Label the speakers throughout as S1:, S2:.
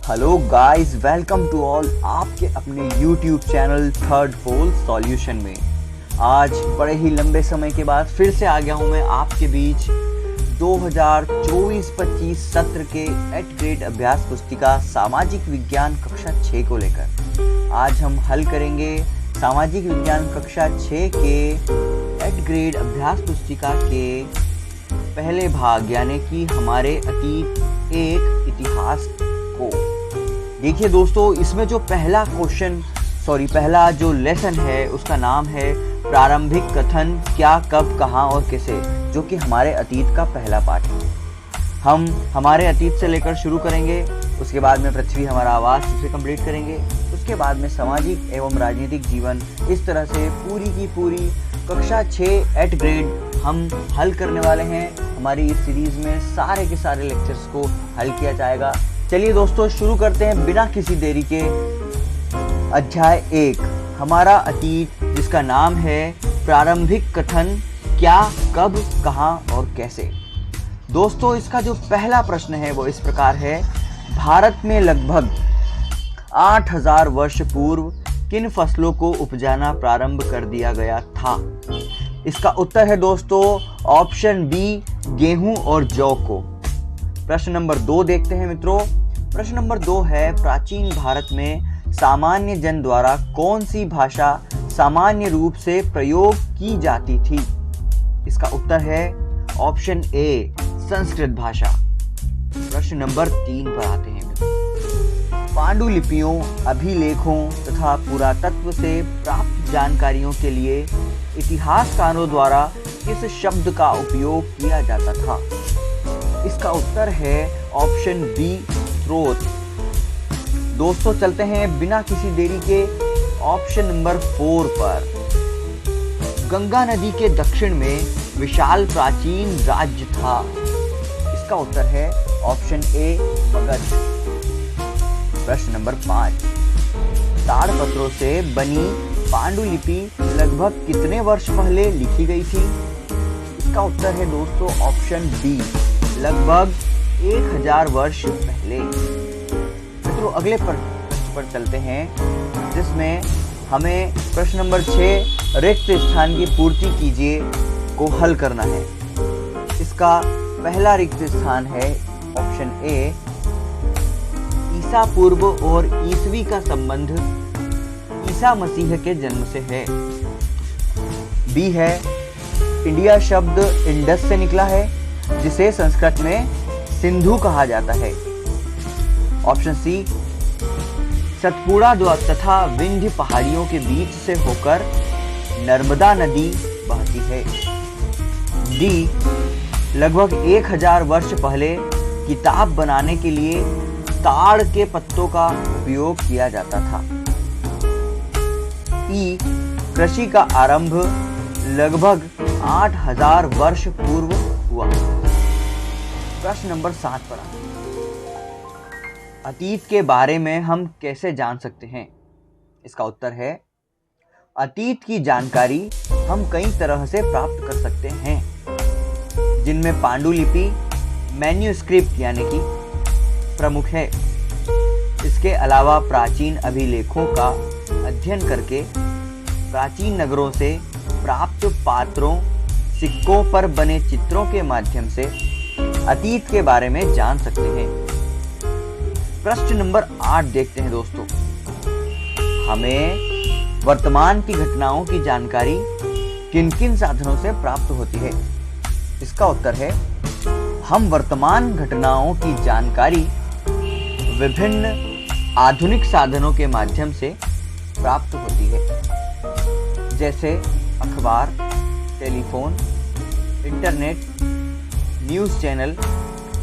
S1: Hello guys, welcome to all आपके अपने YouTube channel third pole solution में। आज बड़े ही लंबे समय के बाद फिर से आ गया हूं मैं आपके बीच 2024-25 सत्र के 8th ग्रेड अभ्यास पुस्तिका सामाजिक विज्ञान कक्षा 6 को लेकर। आज हम हल करेंगे सामाजिक विज्ञान कक्षा 6 के 8th ग्रेड अभ्यास पुस्तिका के पहले भाग यानी कि हमारे अतीत एक इतिहास को। देखिए दोस्तों, इसमें जो पहला जो लेसन है उसका नाम है प्रारंभिक कथन क्या, कब, कहाँ और कैसे, जो कि हमारे अतीत का पहला पाठ है। हम हमारे अतीत से लेकर शुरू करेंगे, उसके बाद में पृथ्वी हमारा आवास से कंप्लीट करेंगे, उसके बाद में सामाजिक एवं राजनीतिक जीवन। इस तरह से पूरी की पूरी कक्षा 6 8th ग्रेड हम हल करने वाले हैं। हमारी इस सीरीज में सारे के सारे लेक्चर्स को हल किया जाएगा। चलिए दोस्तों, शुरू करते हैं बिना किसी देरी के। अध्याय 1 हमारा अतीत, जिसका नाम है प्रारंभिक कथन क्या, कब, कहाँ और कैसे। दोस्तों, इसका जो पहला प्रश्न है वो इस प्रकार है, भारत में लगभग 8000 वर्ष पूर्व किन फसलों को उपजाना प्रारंभ कर दिया गया था। इसका उत्तर है दोस्तों ऑप्शन बी, गेहूं और जौ को। प्रश्न नंबर 2 देखते हैं मित्रों। प्रश्न नंबर 2 है, प्राचीन भारत में सामान्य जन द्वारा कौन सी भाषा सामान्य रूप से प्रयोग की जाती थी। इसका उत्तर है ऑप्शन ए, संस्कृत भाषा। प्रश्न नंबर 3 पर आते हैं मित्रों। पांडुलिपियों, अभिलेखों तथा पुरातत्व से प्राप्त जानकारियों के लिए इतिहासकारों द्वारा किस शब्द का उपयोग किया जाता था। इसका उत्तर है ऑप्शन बी, स्रोत। दोस्तों, चलते हैं बिना किसी देरी के ऑप्शन नंबर 4 पर। गंगा नदी के दक्षिण में विशाल प्राचीन राज्य था। इसका उत्तर है ऑप्शन ए, मगध। प्रश्न नंबर 5, ताड़पत्रों से बनी पांडुलिपि लगभग कितने वर्ष पहले लिखी गई थी। इसका उत्तर है दोस्तों ऑप्शन डी, लगभग 1000 वर्ष पहले। मित्रों, अगले प्रश्न पर चलते हैं, जिसमें हमें प्रश्न नंबर 6 रिक्त स्थान की पूर्ति कीजिए को हल करना है। इसका पहला रिक्त स्थान है ऑप्शन ए, ईसा पूर्व और ईसवी का संबंध ईसा मसीह के जन्म से है। बी है, इंडिया शब्द इंडस से निकला है, जिसे संस्कृत में सिंधु कहा जाता है। ऑप्शन सी, सतपुड़ा तथा विंध्य पहाड़ियों के बीच से होकर नर्मदा नदी बहती है। डी, लगभग 1000 वर्ष पहले किताब बनाने के लिए ताड़ के पत्तों का उपयोग किया जाता था। ई, कृषि का आरंभ लगभग 8000 वर्ष पूर्व हुआ। प्रश्न नंबर 7 पर आते हैं। अतीत के बारे में हम कैसे जान सकते हैं। इसका उत्तर है, अतीत की जानकारी हम कई तरह से प्राप्त कर सकते हैं, जिनमें पांडुलिपि, मैन्युस्क्रिप्ट यानी कि प्रमुख है। इसके अलावा प्राचीन अभिलेखों का अध्ययन करके प्राचीन नगरों से प्राप्त पात्रों, सिक्कों पर बने चित्रों के माध्यम से अतीत के बारे में जान सकते हैं। प्रश्न नंबर 8 देखते हैं दोस्तों। हमें वर्तमान की घटनाओं की जानकारी किन किन साधनों से प्राप्त होती है। इसका उत्तर है, हम वर्तमान घटनाओं की जानकारी विभिन्न आधुनिक साधनों के माध्यम से प्राप्त होती है, जैसे अखबार, telephone, internet, news channel,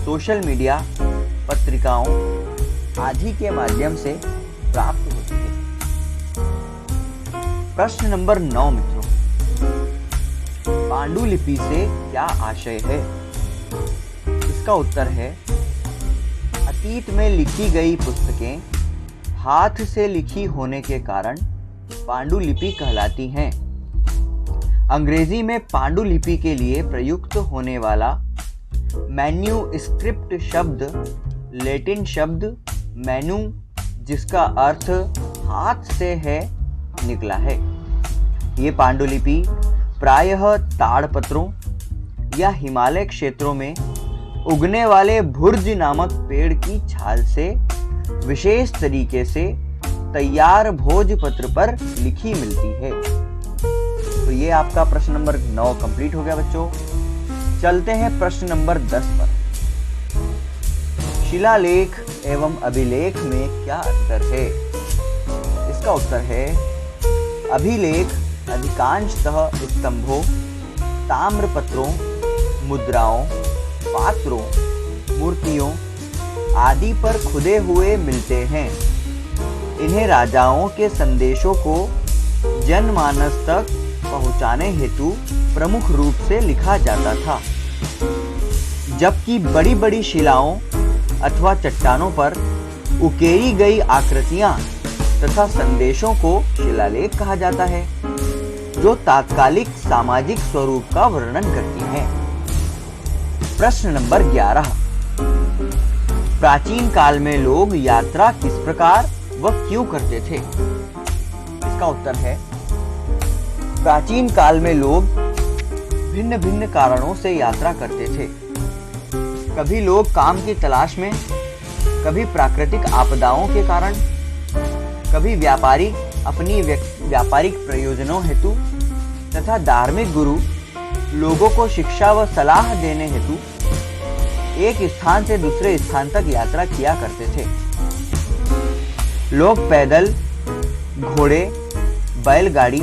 S1: social media, पत्रिकाओं आदि के माध्यम से प्राप्त होती है। प्रश्न नंबर 9 मित्रों, पांडुलिपि से क्या आशय है। इसका उत्तर है, अतीत में लिखी गई पुस्तकें हाथ से लिखी होने के कारण पांडुलिपि कहलाती हैं। अंग्रेजी में पांडुलिपि के लिए प्रयुक्त होने वाला मैन्युस्क्रिप्ट शब्द लैटिन शब्द मेनू, जिसका अर्थ हाथ से है, निकला है। ये पांडुलिपि प्रायः ताड़पत्रों या हिमालय क्षेत्रों में उगने वाले भुर्ज नामक पेड़ की छाल से विशेष तरीके से तैयार भोजपत्र पर लिखी मिलती है। तो ये आपका प्रश्न नंबर 9 कंप्लीट हो गया बच्चों। चलते हैं प्रश्न नंबर 10 पर। शिलालेख एवं अभिलेख में क्या अंतर है? इसका उत्तर है अभिलेख अधिकांशतः स्तंभों, ताम्रपत्रों, मुद्राओं, पात्रों, मूर्तियों आदि पर खुदे हुए मिलते हैं। इन्हें राजाओं के संदेशों को जनमानस तक पहुंचाने हेतु प्रमुख रूप से लिखा जाता था, जबकि बड़ी बड़ी शिलाओं अथवा चट्टानों पर उकेरी गई आकृतियां तथा संदेशों को शिलालेख कहा जाता है, जो तात्कालिक सामाजिक स्वरूप का वर्णन करती हैं। प्रश्न नंबर 11। प्राचीन काल में लोग यात्रा किस प्रकार व क्यों करते थे? इसका उत्तर है प्राचीन काल में लोग भिन्न भिन्न कारणों से यात्रा करते थे। कभी लोग काम की तलाश में, कभी प्राकृतिक आपदाओं के कारण, कभी व्यापारी अपनी व्यापारिक प्रयोजनों हेतु तथा धार्मिक गुरु लोगों को शिक्षा व सलाह देने हेतु एक स्थान से दूसरे स्थान तक यात्रा किया करते थे। लोग पैदल, घोड़े, बैलगाड़ी,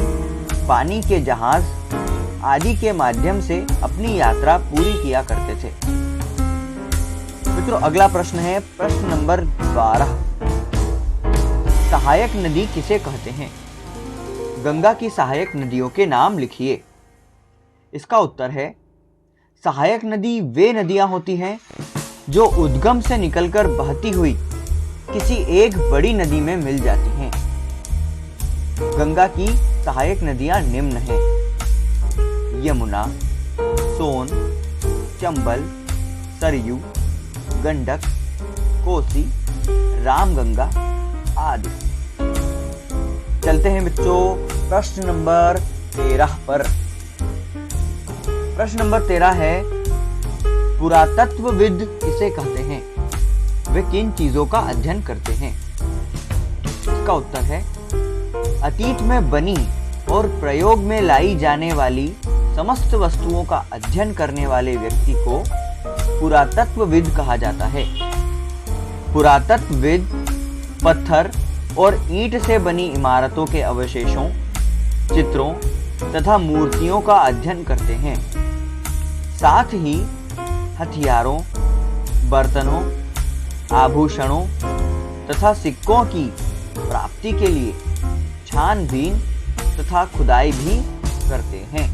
S1: पानी के जहाज आदि के माध्यम से अपनी यात्रा पूरी किया करते थे। मित्रों, अगला प्रश्न है प्रश्न नंबर 12। सहायक नदी किसे कहते हैं? गंगा की सहायक नदियों के नाम लिखिए। इसका उत्तर है सहायक नदी वे नदियां होती हैं जो उद्गम से निकलकर बहती हुई किसी एक बड़ी नदी में मिल जाती हैं। गंगा की सहायक नदियां निम्न हैं: यमुना, सोन, चंबल, सरयू, गंडक, कोसी, रामगंगा आदि। चलते हैं बच्चों प्रश्न नंबर 13 पर। प्रश्न नंबर 13 है पुरातत्वविद किसे कहते हैं? वे किन चीजों का अध्ययन करते हैं? इसका उत्तर है अतीत में बनी और प्रयोग में लाई जाने वाली समस्त वस्तुओं का अध्ययन करने वाले व्यक्ति को पुरातत्वविद कहा जाता है। पुरातत्वविद पत्थर और ईंट से बनी इमारतों के अवशेषों, चित्रों तथा मूर्तियों का अध्ययन करते हैं। साथ ही हथियारों, बर्तनों, आभूषणों तथा सिक्कों की प्राप्ति के लिए छानबीन तथा खुदाई भी करते हैं।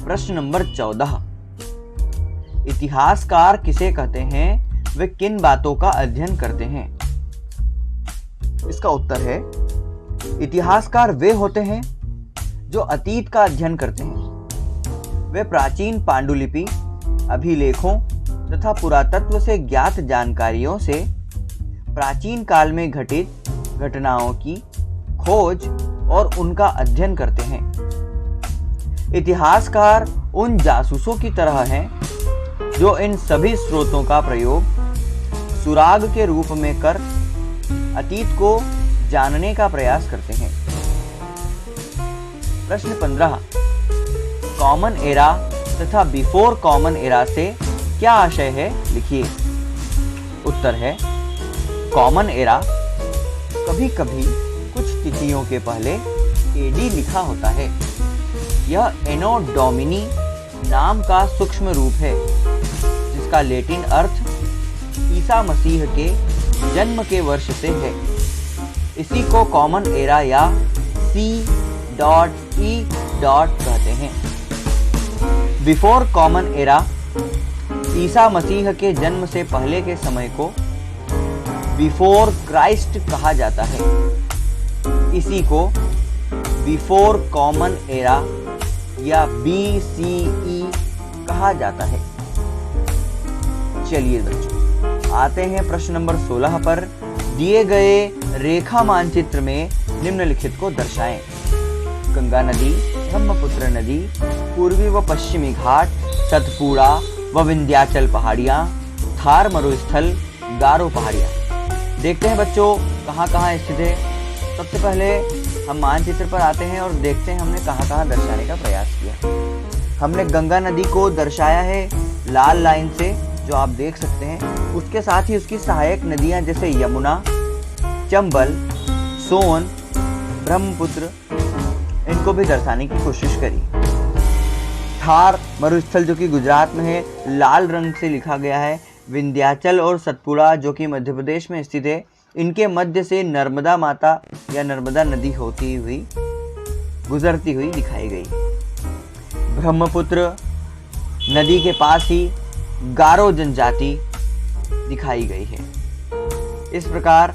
S1: प्रश्न नंबर 14। इतिहासकार किसे कहते हैं? वे किन बातों का अध्ययन करते हैं? इसका उत्तर है इतिहासकार वे होते हैं जो अतीत का अध्ययन करते हैं। वे प्राचीन पांडुलिपि, अभिलेखों तथा पुरातत्व से ज्ञात जानकारियों से प्राचीन काल में घटित घटनाओं की खोज और उनका अध्ययन करते हैं। इतिहासकार उन जासूसों की तरह हैं जो इन सभी स्रोतों का प्रयोग सुराग के रूप में कर अतीत को जानने का प्रयास करते हैं। प्रश्न 15। कॉमन एरा तथा बिफोर कॉमन एरा से क्या आशय है? लिखिए। उत्तर है कॉमन एरा कभी कभी कुछ तिथियों के पहले एडी लिखा होता है। यह एनो डोमिनी नाम का सूक्ष्म रूप है जिसका लैटिन अर्थ ईसा मसीह के जन्म के वर्ष से है। इसी को कॉमन एरा या C.E. कहते हैं। Before common era Isa Masih के जन्म से पहले के समय को बिफोर क्राइस्ट कहा जाता है। इसी को बिफोर कॉमन एरा या BCE कहा जाता है। चलिए बच्चों, आते हैं प्रश्न नंबर 16 पर। दिए गए रेखा मानचित्र में निम्नलिखित को दर्शाएं। गंगा नदी, ब्रह्मपुत्र नदी, पूर्वी व पश्चिमी घाट, सतपुड़ा व विंध्याचल पहाड़ियाँ, थार मरुस्थल, गारो पहाड़ियाँ। देखते हैं बच्चों कहाँ कहाँ स्थित है। सबसे पहले हम मानचित्र पर आते हैं और देखते हैं हमने कहाँ कहाँ दर्शाने का प्रयास किया। हमने गंगा नदी को दर्शाया है लाल लाइन से, जो आप देख सकते हैं। उसके साथ ही उसकी सहायक नदियाँ जैसे यमुना, चंबल, सोन, ब्रह्मपुत्र, इनको भी दर्शाने की कोशिश करी। थार मरुस्थल जो कि गुजरात में है, लाल रंग से लिखा गया है। विंध्याचल और सतपुड़ा जो कि मध्य प्रदेश में स्थित है, इनके मध्य से नर्मदा माता या नर्मदा नदी होती हुई गुजरती हुई दिखाई गई। ब्रह्मपुत्र नदी के पास ही गारो जनजाति दिखाई गई है। इस प्रकार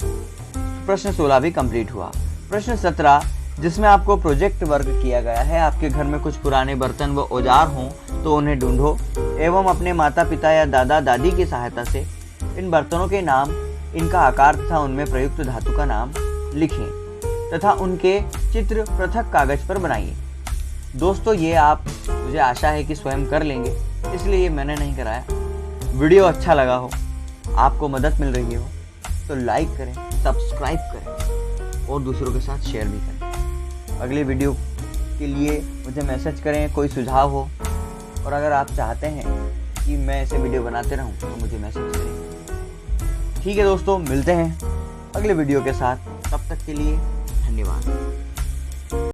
S1: प्रश्न 16 भी कंप्लीट हुआ। प्रश्न 17 जिसमें आपको प्रोजेक्ट वर्क किया गया है। आपके घर में कुछ पुराने बर्तन व औजार हों तो उन्हें ढूंढो एवं अपने माता पिता या दादा दादी की सहायता से इन बर्तनों के नाम, इनका आकार तथा उनमें प्रयुक्त धातु का नाम लिखें तथा उनके चित्र पृथक कागज पर बनाइए। दोस्तों ये आप, मुझे आशा है कि स्वयं कर लेंगे, इसलिए ये मैंने नहीं कराया। वीडियो अच्छा लगा हो, आपको मदद मिल रही हो तो लाइक करें, सब्सक्राइब करें और दूसरों के साथ शेयर भी करें। अगले वीडियो के लिए मुझे मैसेज करें, कोई सुझाव हो, और अगर आप चाहते हैं कि मैं ऐसे वीडियो बनाते रहूं तो मुझे मैसेज करें। ठीक है दोस्तों, मिलते हैं अगले वीडियो के साथ। तब तक के लिए धन्यवाद।